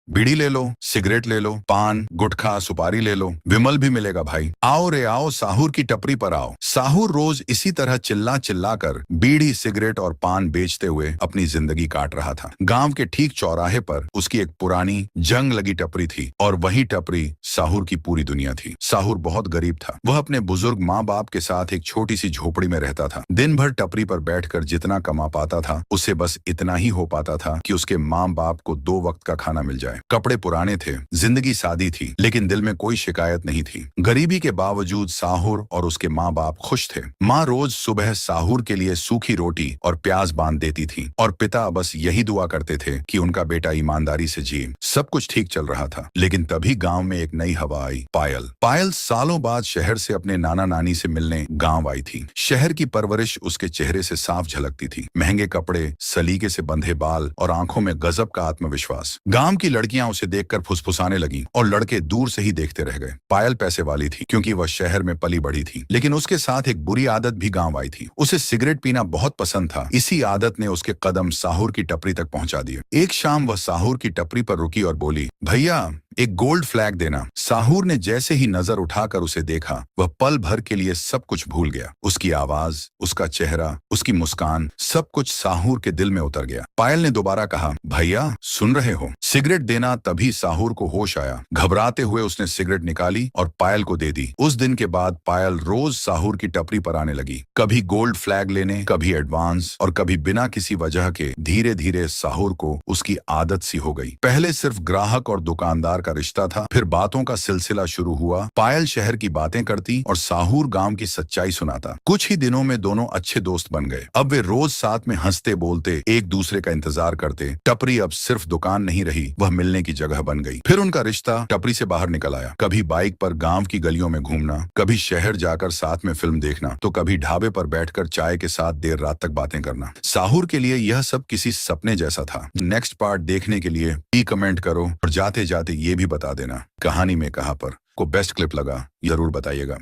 बीड़ी ले लो, सिगरेट ले लो, पान गुटखा सुपारी ले लो, विमल भी मिलेगा भाई। आओ रे आओ, साहूर की टपरी पर आओ। साहूर रोज इसी तरह चिल्ला चिल्ला कर बीड़ी सिगरेट और पान बेचते हुए अपनी जिंदगी काट रहा था। गांव के ठीक चौराहे पर उसकी एक पुरानी जंग लगी टपरी थी और वही टपरी साहूर की पूरी दुनिया थी। साहूर बहुत गरीब था। वह अपने बुजुर्ग माँ बाप के साथ एक छोटी सी झोपड़ी में रहता था। दिन भर टपरी पर बैठकर जितना कमा पाता था उसे बस इतना ही हो पाता था कि उसके माँ बाप को 2 वक्त का खाना मिल जाए। कपड़े पुराने थे, जिंदगी सादी थी, लेकिन दिल में कोई शिकायत नहीं थी। गरीबी के बावजूद साहूर और उसके माँ बाप खुश थे। माँ रोज सुबह साहूर के लिए सूखी रोटी और प्याज बांध देती थी और पिता बस यही दुआ करते थे कि उनका बेटा ईमानदारी से जिए। सब कुछ ठीक चल रहा था, लेकिन तभी गांव में एक नई हवा आई। पायल पायल सालों बाद शहर से अपने नाना नानी से मिलने गांव आई थी। शहर की परवरिश उसके चेहरे से साफ झलकती थी। महंगे कपड़े, सलीके से बंधे बाल और आंखों में गजब का आत्मविश्वास। गांव की लड़कियां उसे देखकर फुसफुसाने लगी और लड़के दूर से ही देखते रह गए। पायल पैसे वाली थी क्योंकि वह शहर में पली बढ़ी थी, लेकिन उसके साथ एक बुरी आदत भी गांव आई थी। उसे सिगरेट पीना बहुत पसंद था। इसी आदत ने उसके कदम साहूर की टपरी तक पहुंचा दिए। एक शाम वह साहूर की टपरी पर रुकी और बोली, भैया एक गोल्ड फ्लैग देना। साहूर ने जैसे ही नजर उठाकर उसे देखा, वह पल भर के लिए सब कुछ भूल गया। उसकी आवाज, उसका चेहरा, उसकी मुस्कान, सब कुछ साहूर के दिल में उतर गया। पायल ने दोबारा कहा, भैया सुन रहे हो? सिगरेट देना। तभी साहूर को होश आया। घबराते हुए उसने सिगरेट निकाली और पायल को दे दी। उस दिन के बाद पायल रोज साहूर की टपरी पर आने लगी, कभी गोल्ड फ्लैग लेने, कभी एडवांस और कभी बिना किसी वजह के। धीरे धीरे साहूर को उसकी आदत सी हो गई। पहले सिर्फ ग्राहक और दुकानदार का रिश्ता था, फिर बातों का सिलसिला शुरू हुआ। पायल शहर की बातें करती और साहूर गांव की सच्चाई सुनाता। कुछ ही दिनों में दोनों अच्छे दोस्त बन गए। अब वे रोज साथ में हंसते बोलते एक दूसरे का इंतजार करते। टपरी अब सिर्फ दुकान नहीं रही, वह मिलने की जगह बन गई। फिर उनका रिश्ता टपरी से बाहर निकल आया। कभी बाइक पर गांव की गलियों में घूमना, कभी शहर जाकर साथ में फिल्म देखना, तो कभी ढाबे पर बैठकर चाय के साथ देर रात तक बातें करना। साहूर के लिए यह सब किसी सपने जैसा था। नेक्स्ट पार्ट देखने के लिए कमेंट करो और जाते जाते ये भी बता देना कहानी में कहाँ पर को बेस्ट क्लिप लगा, जरूर बताइएगा।